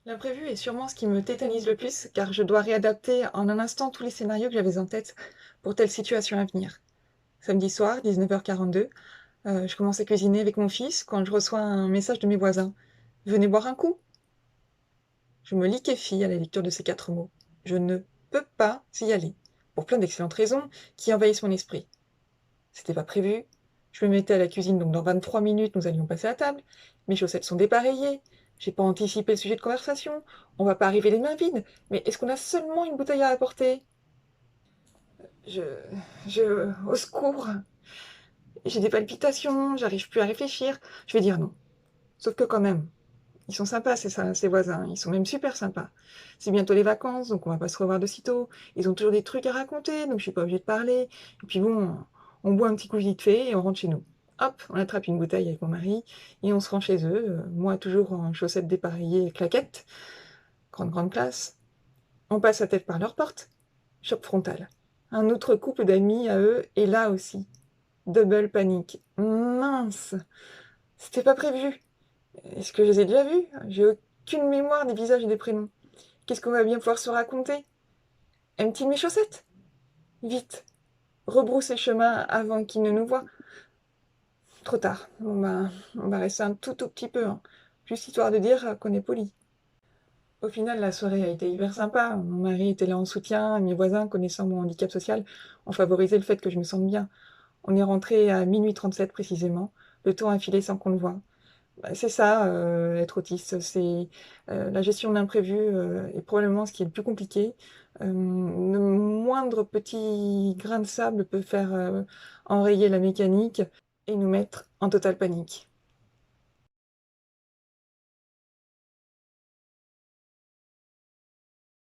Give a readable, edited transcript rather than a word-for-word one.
L'imprévu est sûrement ce qui me tétanise le plus, car je dois réadapter en un instant tous les scénarios que j'avais en tête pour telle situation à venir. Samedi soir, 19h42, je commence à cuisiner avec mon fils quand je reçois un message de mes voisins. Venez boire un coup. Je me liquéfie à la lecture de ces 4 mots. Je ne peux pas y aller, pour plein d'excellentes raisons qui envahissent mon esprit. C'était pas prévu. Je me mettais à la cuisine, donc dans 23 minutes, nous allions passer à table. Mes chaussettes sont dépareillées. J'ai pas anticipé le sujet de conversation. On va pas arriver les mains vides. Mais est-ce qu'on a seulement une bouteille à apporter? Je... Au secours. J'ai des palpitations, j'arrive plus à réfléchir. Je vais dire non. Sauf que quand même, ils sont sympas, ces voisins. Ils sont même super sympas. C'est bientôt les vacances, donc on va pas se revoir de sitôt. Ils ont toujours des trucs à raconter, donc je suis pas obligée de parler. Et puis bon, on boit un petit coup vite fait et on rentre chez nous. Hop, on attrape une bouteille avec mon mari et on se rend chez eux. Moi, toujours en chaussettes dépareillées et claquettes. Grande classe. On passe la tête par leur porte. Choc frontal. Un autre couple d'amis à eux est là aussi. Double panique. Mince, c'était pas prévu. Est-ce que je les ai déjà vus? J'ai aucune mémoire des visages et des prénoms. Qu'est-ce qu'on va bien pouvoir se raconter? Aime-t-il mes chaussettes? Vite, rebroussez chemin avant qu'il ne nous voie. Trop tard. Bon ben, on va rester un tout petit peu, hein. Juste histoire de dire qu'on est poli. Au final, la soirée a été hyper sympa. Mon mari était là en soutien, mes voisins, connaissant mon handicap social, ont favorisé le fait que je me sente bien. On est rentré à minuit 37 précisément. Le temps a filé sans qu'on le voie. Bah, c'est ça, être autiste, c'est, la gestion de l'imprévu, est probablement ce qui est le plus compliqué. Le moindre petit grain de sable peut faire, enrayer la mécanique et nous mettre en totale panique.